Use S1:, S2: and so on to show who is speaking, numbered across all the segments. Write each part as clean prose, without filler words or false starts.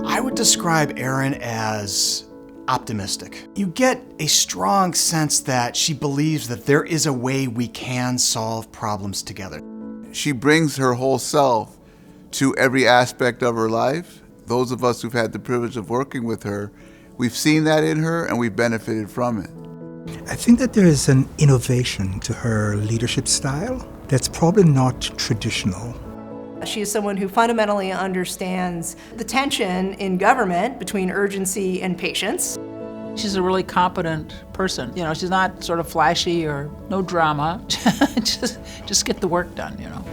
S1: I would describe Erin as optimistic. You get a strong sense that she believes that there is a way we can solve problems together.
S2: She brings her whole self to every aspect of her life. Those of us who've had the privilege of working with her, we've seen that in her and we've benefited from it.
S3: I think that there is an innovation to her leadership style that's probably not traditional.
S4: She is someone who fundamentally understands the tension in government between urgency and patience.
S5: She's a really competent person. You know, she's not sort of flashy or no drama. just get the work done, you know.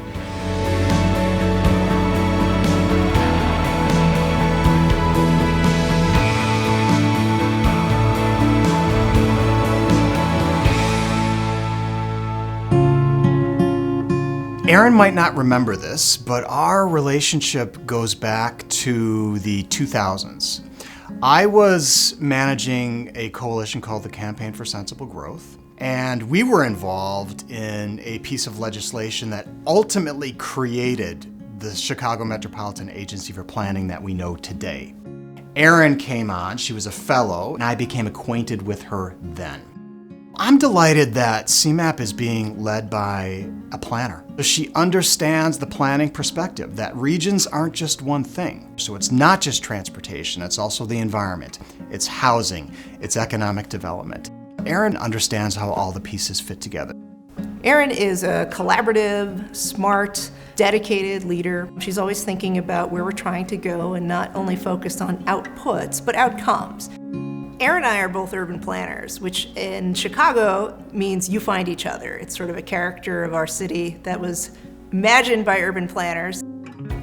S1: Erin might not remember this, but our relationship goes back to the 2000s. I was managing a coalition called the Campaign for Sensible Growth, and we were involved in a piece of legislation that ultimately created the Chicago Metropolitan Agency for Planning that we know today. Erin came on, she was a fellow, and I became acquainted with her then. I'm delighted that CMAP is being led by a planner. She understands the planning perspective, that regions aren't just one thing. So it's not just transportation, it's also the environment, it's housing, it's economic development. Erin understands how all the pieces fit together.
S4: Erin is a collaborative, smart, dedicated leader. She's always thinking about where we're trying to go and not only focused on outputs, but outcomes. Erin and I are both urban planners, which in Chicago means you find each other. It's sort of a character of our city that was imagined by urban planners.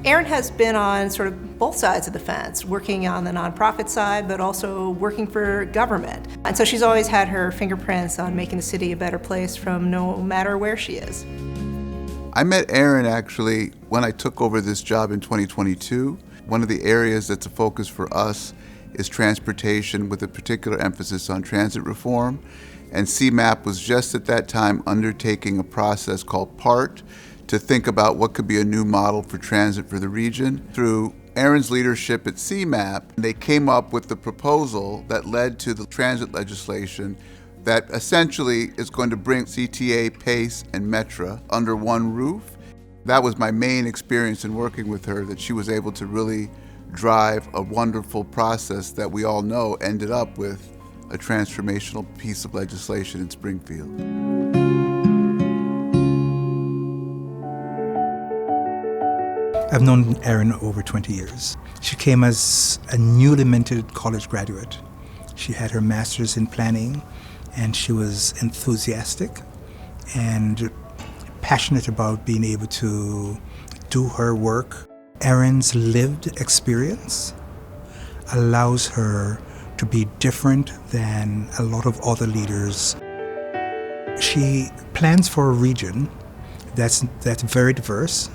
S4: Erin has been on sort of both sides of the fence, working on the nonprofit side, but also working for government. And so she's always had her fingerprints on making the city a better place from no matter where she is.
S2: I met Erin actually when I took over this job in 2022. One of the areas that's a focus for us is transportation, with a particular emphasis on transit reform. And CMAP was just at that time undertaking a process called PART to think about what could be a new model for transit for the region. Through Erin's leadership at CMAP, they came up with the proposal that led to the transit legislation that essentially is going to bring CTA, PACE, and Metra under one roof. That was my main experience in working with her, that she was able to really drive a wonderful process that we all know ended up with a transformational piece of legislation in Springfield.
S3: I've known Erin over 20 years. She came as a newly minted college graduate. She had her master's in planning, and she was enthusiastic and passionate about being able to do her work. Erin's lived experience allows her to be different than a lot of other leaders. She plans for a region that's very diverse.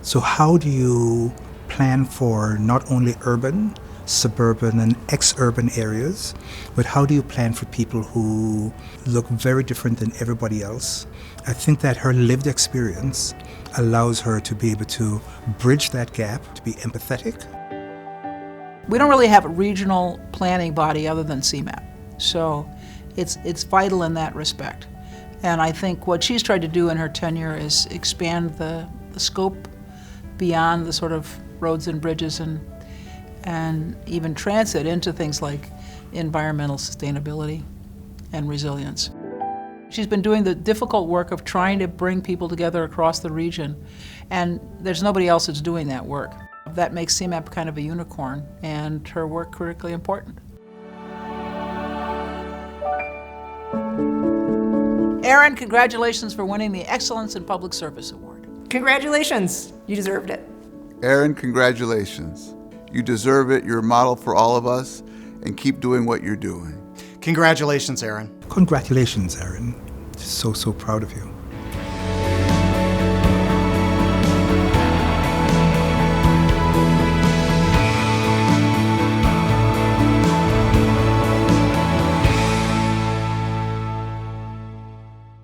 S3: So how do you plan for not only urban, suburban, and ex-urban areas, but how do you plan for people who look very different than everybody else? I think that her lived experience allows her to be able to bridge that gap, to be empathetic.
S5: We don't really have a regional planning body other than CMAP, so it's vital in that respect. And I think what she's tried to do in her tenure is expand the scope beyond the sort of roads and bridges and even transit into things like environmental sustainability and resilience. She's been doing the difficult work of trying to bring people together across the region, and there's nobody else that's doing that work. That makes CMAP kind of a unicorn, and her work critically important. Erin, congratulations for winning the Excellence in Public Service Award.
S4: Congratulations, you deserved it.
S2: Erin, congratulations. You deserve it. You're a model for all of us, and keep doing what you're doing.
S1: Congratulations, Erin.
S3: Congratulations, Erin. So proud of you.